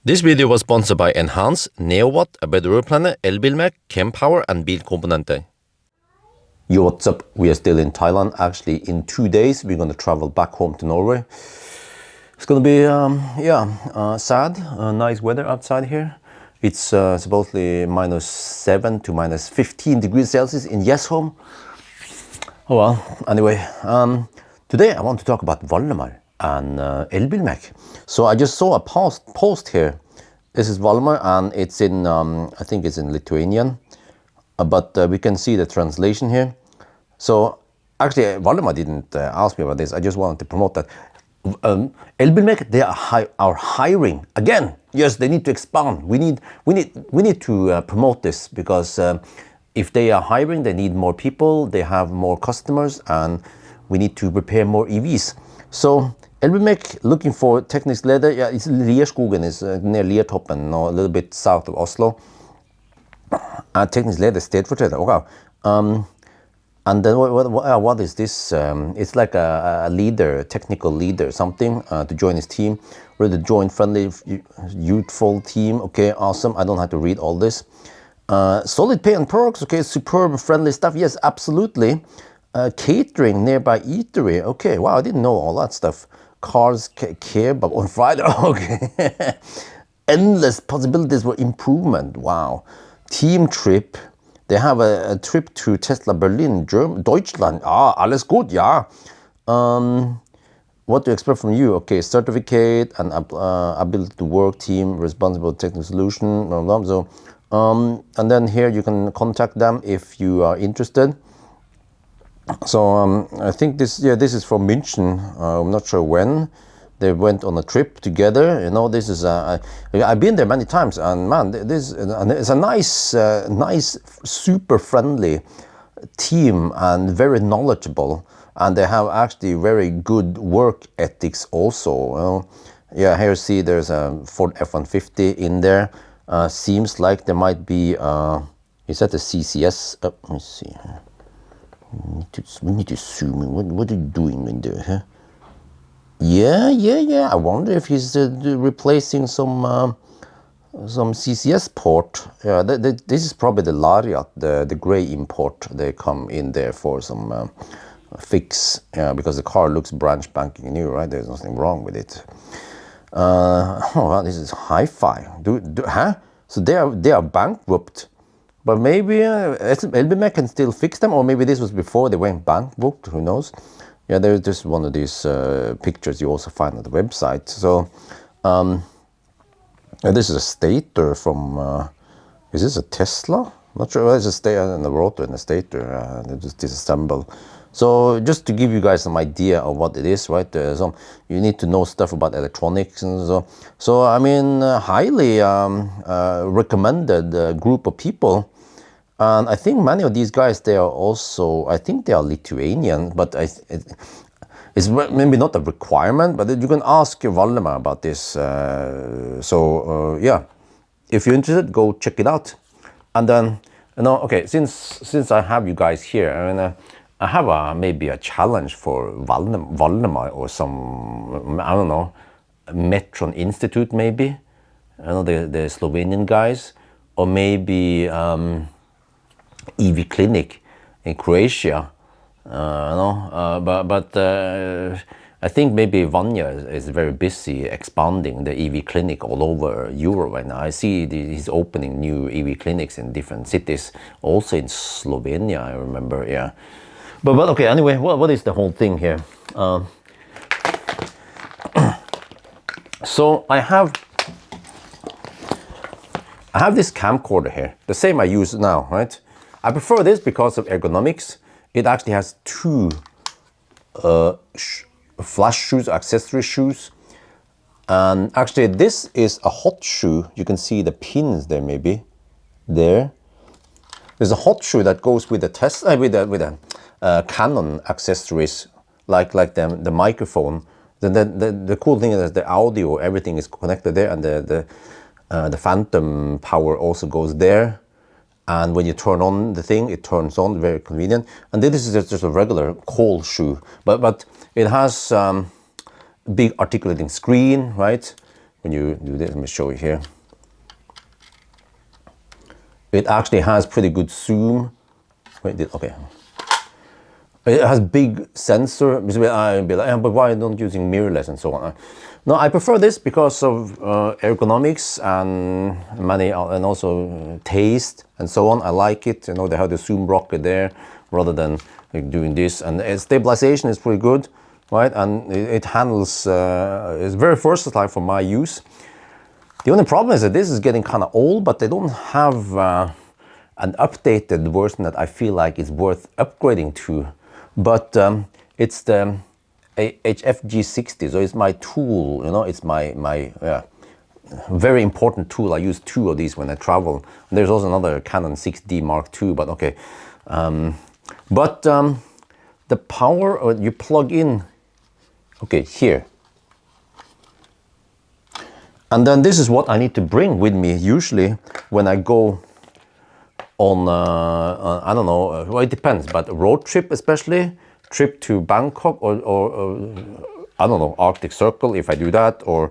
This video was sponsored by Enhance, Neowatt, A Better Road Planner, Elbilmek, Kempower and Bilkomponenter. Yo, what's up? We are still in Thailand. Actually, in 2 days, we're going to travel back home to Norway. It's going to be, sad. Nice weather outside here. It's supposedly -7 to -15 degrees Celsius in Home. Oh well, anyway, today I want to talk about Valdemar and Elbilmek. So I just saw a post here. This is Valdemar and it's in, I think it's in Lithuanian, but we can see the translation here. So actually Valdemar didn't ask me about this. I just wanted to promote that. Elbilmek, they are hiring again. Yes, they need to expand. We need to promote this because if they are hiring, they need more people, they have more customers, and we need to prepare more EVs. So Elbilmek looking for teknisk leder. Yeah, it's Lierskogen, is near Liertoppen, a little bit south of Oslo. Teknisk leder, stedfortreder. Okay. And then what is this? It's like a leader, technical leader, something to join his team. Really join friendly, youthful team. Okay, awesome. I don't have to read all this. Solid pay and perks. Okay, superb, friendly stuff. Yes, absolutely. Catering, nearby eatery. Okay, wow, I didn't know all that stuff. Cars, kebab on Friday. Okay. Endless possibilities for improvement. Wow. Team trip. They have a trip to Teslabjorn, Deutschland. Alles gut, yeah. What to expect from you? Okay, certificate and ability to work, team, responsible technical solution, blah, blah, blah. So, and then here you can contact them if you are interested. So I think this is from München. I'm not sure when they went on a trip together. You know, this is I've been there many times, and man, this is a nice, super friendly team and very knowledgeable, and they have actually very good work ethics also. You know? Yeah, here you see there's a Ford F-150 in there. Seems like there might be is that the CCS? Let me see. We need to zoom in. What are you doing in there? Huh? Yeah. I wonder if he's replacing some CCS port. Yeah, this is probably the Lariat, the gray import. They come in there for some fix. Yeah, because the car looks brand spanking new, right? There's nothing wrong with it. This is hi-fi. Huh? So they are bankrupt. But maybe Elbilmek can still fix them, or maybe this was before they went bankrupt, who knows. Yeah, there's just one of these pictures you also find on the website. So this is a stator from, is this a Tesla? Not sure, well, it's a stator and a rotor and a stator, they just disassemble. So just to give you guys some idea of what it is, right? You need to know stuff about electronics and so. So I mean, highly recommended group of people. And I think many of these guys, they are also, I think they are Lithuanian, but it's maybe not a requirement, but you can ask Valdemar about this. Yeah, if you're interested, go check it out. And then, you know, okay, since I have you guys here, I mean, I have maybe a challenge for Valdemar or some, I don't know, Metron Institute maybe, I know the Slovenian guys, or maybe EV Clinic in Croatia, but I think maybe Vanya is very busy expanding the EV clinic all over Europe right now. I see he's opening new EV clinics in different cities, also in Slovenia, I remember, yeah. But okay, anyway, what is the whole thing here? So I have this camcorder here, the same I use now, right? I prefer this because of ergonomics. It actually has two flash shoes, accessory shoes. And actually this is a hot shoe. You can see the pins there maybe, there. There's a hot shoe that goes with the Tesla, with the Canon accessories, like the microphone. The cool thing is that the audio, everything is connected there, and the phantom power also goes there. And when you turn on the thing, it turns on, very convenient. And then this is just a regular cold shoe, but it has big articulating screen, right? when you do this. Let me show you here. It actually has pretty good zoom. Wait, okay. It has big sensor. I'd be like, but why don't using mirrorless and so on? No, I prefer this because of ergonomics and and also taste and so on. I like it. You know, they have the zoom rocket there rather than like doing this. And stabilization is pretty good, right? And it handles. It's very versatile for my use. The only problem is that this is getting kind of old, but they don't have an updated version that I feel like is worth upgrading to. But it's the HFG60, so it's my tool, you know, it's my very important tool. I use 2 of these when I travel. And there's also another Canon 6D Mark II, but okay. The power, you plug in, okay, here. And then this is what I need to bring with me usually when I go on, I don't know, well, it depends, but road trip especially, trip to Bangkok or I don't know, Arctic Circle if I do that, or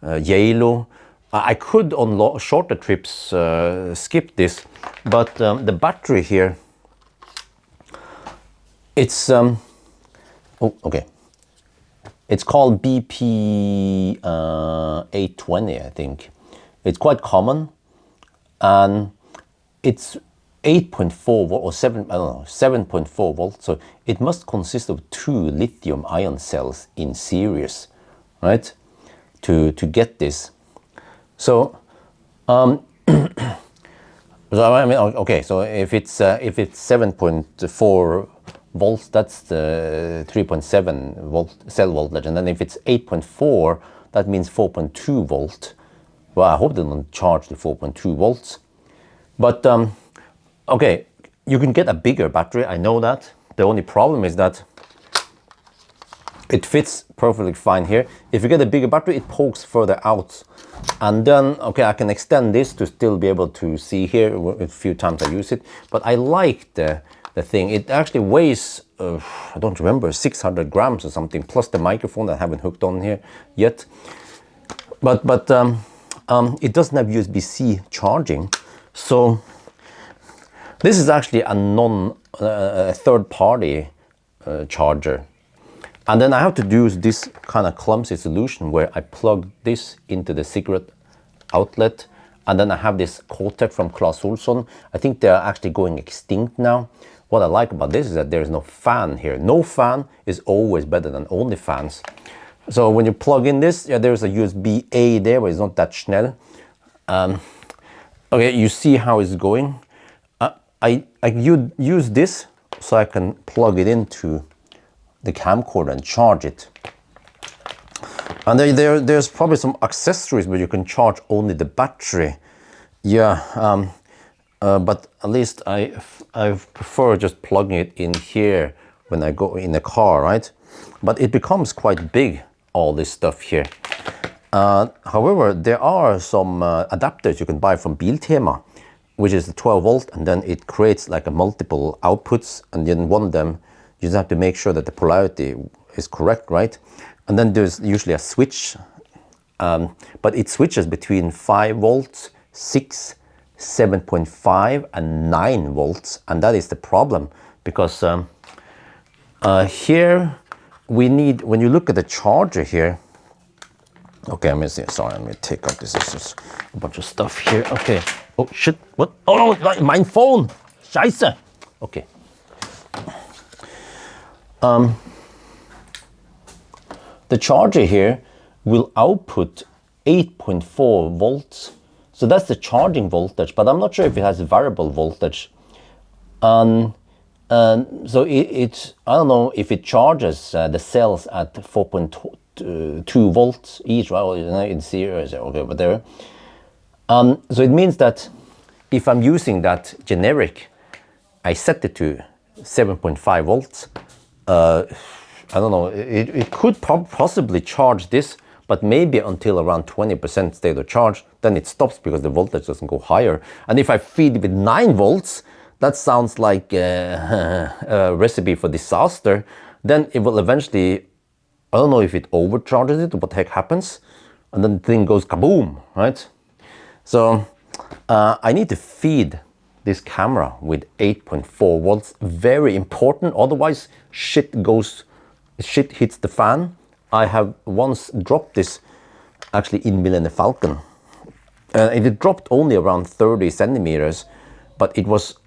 Yalo. I could on shorter trips skip this, but the battery here, it's, oh, okay. It's called BP 820, I think. It's quite common, and it's 8.4 volt or 7.4 volts. So it must consist of 2 lithium-ion cells in series, right? To get this. So, so I mean, okay. So if it's 7.4 volts, that's the 3.7 volt cell voltage, and then if it's 8.4, that means 4.2 volt. Well, I hope they don't charge the 4.2 volts. But okay, you can get a bigger battery, I know that. The only problem is that it fits perfectly fine here. If you get a bigger battery, it pokes further out. And then, okay, I can extend this to still be able to see here a few times I use it. But I like the thing. It actually weighs, I don't remember, 600 grams or something, plus the microphone that I haven't hooked on here yet. But it doesn't have USB-C charging. So this is actually a third-party charger. And then I have to use this kind of clumsy solution where I plug this into the cigarette outlet, and then I have this Kotek from Claes Olsson. I think they're actually going extinct now. What I like about this is that there's no fan here. No fan is always better than only fans. So when you plug in this, yeah, there's a USB-A there, but it's not that schnell. Okay, you see how it's going. I use this so I can plug it into the camcorder and charge it. And there's probably some accessories where you can charge only the battery. Yeah, but at least I prefer just plugging it in here when I go in the car, right? But it becomes quite big, all this stuff here. However, there are some adapters you can buy from Biltema, which is 12 volt, and then it creates like a multiple outputs, and then one of them, you just have to make sure that the polarity is correct, right? And then there's usually a switch, but it switches between 5 volts, 6, 7.5 and 9 volts, and that is the problem, because here we need, when you look at the charger here, okay, let me see, sorry, let me take out this, is just a bunch of stuff here, okay. Oh shit, what? Oh no, my phone! Scheiße! Okay. The charger here will output 8.4 volts. So that's the charging voltage, but I'm not sure if it has variable voltage. So I don't know if it charges the cells at 4.2 volts each, right? In series, okay, whatever. So it means that if I'm using that generic, I set it to 7.5 volts. I don't know, it could possibly charge this, but maybe until around 20% state of charge, then it stops because the voltage doesn't go higher. And if I feed it with 9 volts, that sounds like a recipe for disaster. Then it will eventually, I don't know if it overcharges it or what the heck happens, and then the thing goes kaboom, right? So I need to feed this camera with 8.4 volts, very important, otherwise shit hits the fan. I have once dropped this actually in Millennium Falcon. It dropped only around 30 centimeters, but it was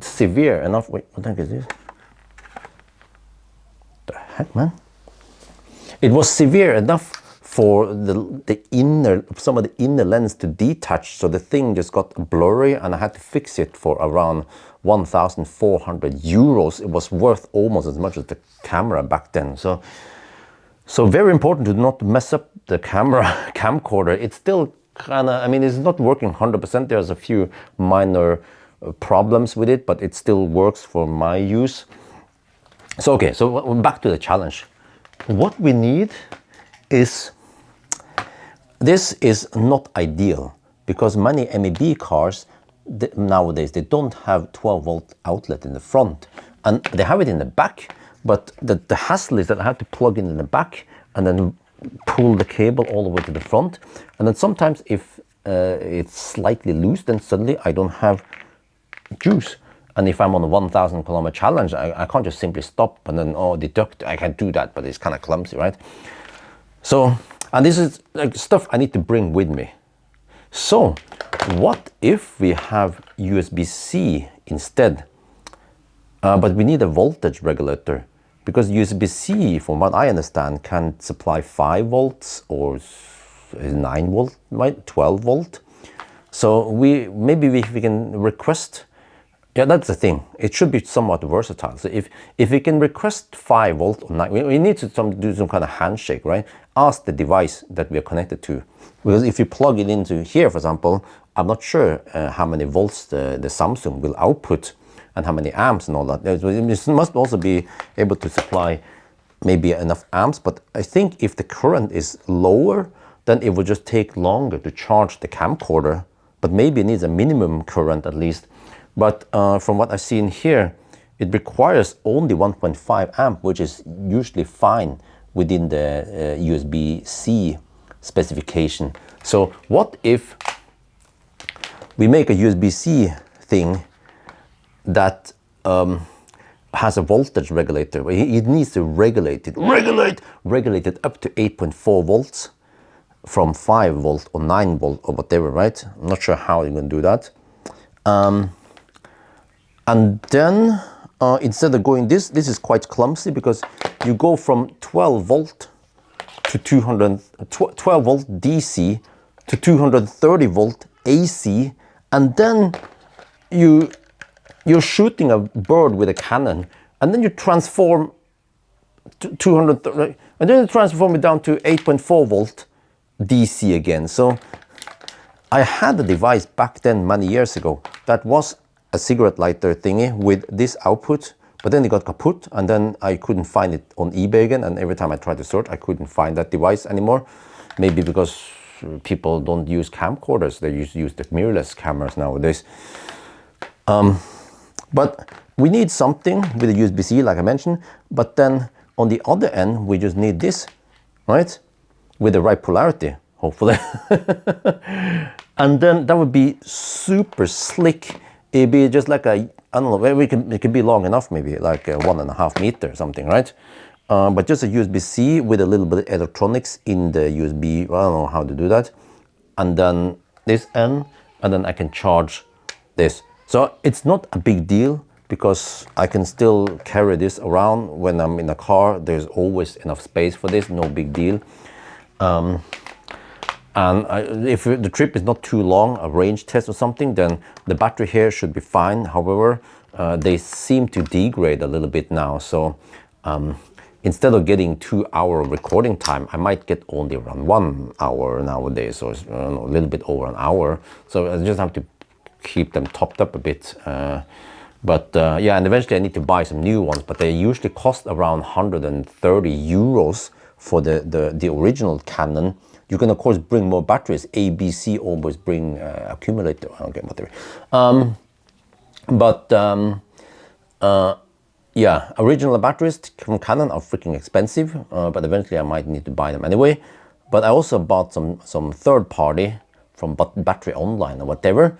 severe enough. Wait, what the heck is this? The heck, man? It was severe enough for some of the inner lens to detach, so the thing just got blurry, and I had to fix it for around 1,400 euros. It was worth almost as much as the camera back then. So very important to not mess up the camcorder. It's still kind of, I mean, it's not working 100%. There's a few minor problems with it, but it still works for my use. So okay, so back to the challenge. What we need is, this is not ideal because many MEB cars nowadays, they don't have 12 volt outlet in the front, and they have it in the back, but the hassle is that I have to plug in the back and then pull the cable all the way to the front, and then sometimes if it's slightly loose, then suddenly I don't have juice. And if I'm on a 1,000 kilometer challenge, I can't just simply stop and then deduct. I can do that, but it's kind of clumsy, right? So, and this is like stuff I need to bring with me. So what if we have USB-C instead? But we need a voltage regulator, because USB-C, from what I understand, can supply 5 volts or 9 volt, right? 12 volt. So maybe we can request. Yeah, that's the thing. It should be somewhat versatile. So if we can request 5 volt or 9, we need to do some kind of handshake, right? Ask the device that we are connected to. Because if you plug it into here, for example, I'm not sure how many volts the Samsung will output and how many amps and all that. It must also be able to supply maybe enough amps, but I think if the current is lower, then it will just take longer to charge the camcorder, but maybe it needs a minimum current at least. But from what I've seen here, it requires only 1.5 amp, which is usually fine within the USB-C specification. So what if we make a USB-C thing that has a voltage regulator? It needs to regulate it up to 8.4 volts from 5 volt or 9 volt or whatever, right? I'm not sure how you're going to do that. And then instead of going this is quite clumsy, because you go from 12 volt to 12 volt DC to 230 volt AC, and then you're shooting a bird with a cannon, and then you transform to 230, and then you transform it down to 8.4 volt DC again. So I had a device back then many years ago that was a cigarette lighter thingy with this output, but then it got kaput, and then I couldn't find it on eBay again, and every time I tried to search, I couldn't find that device anymore. Maybe because people don't use camcorders, they use the mirrorless cameras nowadays. But we need something with a USB-C, like I mentioned, but then on the other end, we just need this, right? With the right polarity, hopefully. And then that would be super slick. It'd be just like a, I don't know, it can be long enough, maybe like 1.5 meter or something, right? But just a USB-C with a little bit of electronics in the USB. I don't know how to do that. And then this end, and then I can charge this. So it's not a big deal, because I can still carry this around when I'm in a car. There's always enough space for this, no big deal. And if the trip is not too long, a range test or something, then the battery here should be fine. However, they seem to degrade a little bit now. So instead of getting 2 hour recording time, I might get only around 1 hour nowadays, or a little bit over an hour. So I just have to keep them topped up a bit. Yeah, and eventually I need to buy some new ones, but they usually cost around 130 euros for the original Canon. You can of course bring more batteries. ABC always bring accumulator. Okay, whatever. Yeah, original batteries from Canon are freaking expensive, but eventually I might need to buy them anyway. But I also bought some third party from Battery Online or whatever.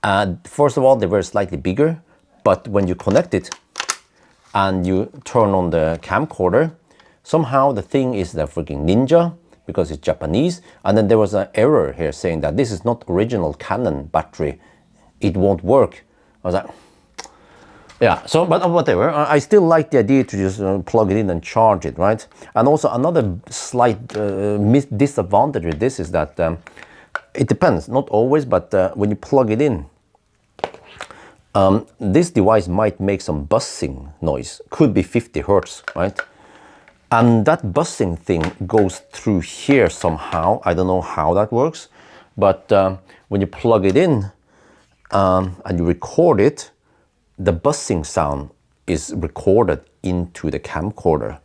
And first of all, they were slightly bigger, but when you connect it and you turn on the camcorder, somehow the thing is the freaking Ninja, because it's Japanese. And then there was an error here saying that this is not original Canon battery. It won't work. I was like, yeah, so, but whatever. I still like the idea to just plug it in and charge it, right? And also another slight disadvantage with this is that it depends, not always, but when you plug it in, this device might make some buzzing noise. Could be 50 hertz, right? And that buzzing thing goes through here somehow. I don't know how that works, but when you plug it in and you record it, the buzzing sound is recorded into the camcorder.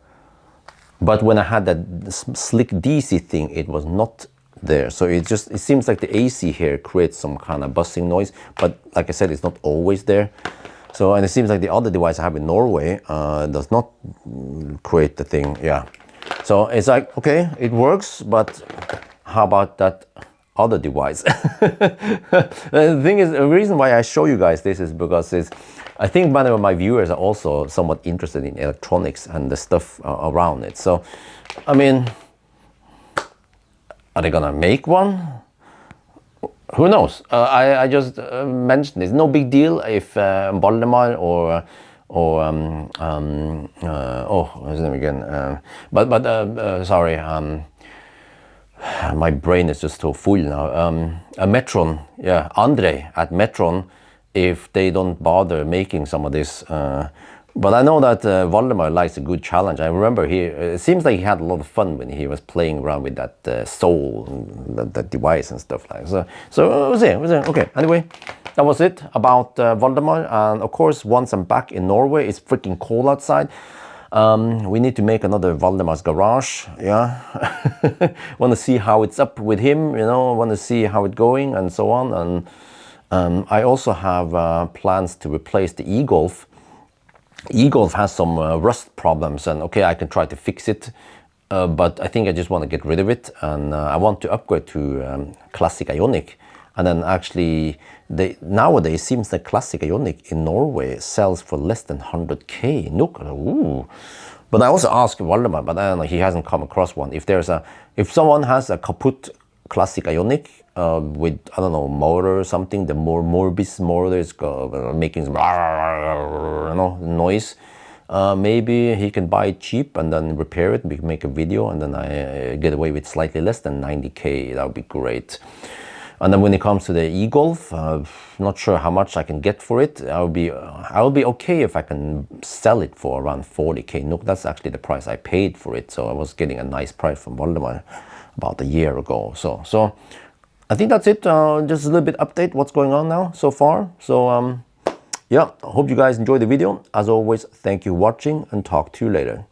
But when I had that slick DC thing, it was not there. So it seems like the AC here creates some kind of buzzing noise, but like I said, it's not always there. So, and it seems like the other device I have in Norway does not create the thing, yeah. So it's like, okay, it works, but how about that other device? The thing is, the reason why I show you guys this is because I think many of my viewers are also somewhat interested in electronics and the stuff around it. So, I mean, are they gonna make one? Who knows? I just mentioned it's no big deal if Valdemar or what's his name again? Sorry, my brain is just so full now. Metron, yeah, Andre at Metron, if they don't bother making some of this. But I know that Valdemar likes a good challenge. I remember it seems like he had a lot of fun when he was playing around with that Soul, that device and stuff like that. So we'll see. Okay, anyway, that was it about Valdemar. And of course, once I'm back in Norway, it's freaking cold outside. We need to make another Valdemar's garage, yeah. Want to see how it's up with him, you know, want to see how it's going and so on. And I also have plans to replace the e-Golf. E-Golf has some rust problems, and okay, I can try to fix it, but I think I just want to get rid of it, and I want to upgrade to classic Ioniq. And then actually, nowadays seems like classic Ioniq in Norway sells for less than 100k. Look, ooh. But I also asked Valdemar, but I don't know, he hasn't come across one. If someone has a kaput classic Ioniq with, I don't know, motor or something, the more Morbis motor is making some noise, maybe he can buy it cheap and then repair it. We can make a video and then I get away with slightly less than 90k. That would be great. And then when it comes to the e-Golf, not sure how much I can get for it. I'll be okay if I can sell it for around 40k. Look, that's actually the price I paid for it. So I was getting a nice price from Valdemar about a year ago. So I think that's it. Just a little bit update what's going on now so far. So yeah, I hope you guys enjoyed the video. As always, thank you for watching and talk to you later.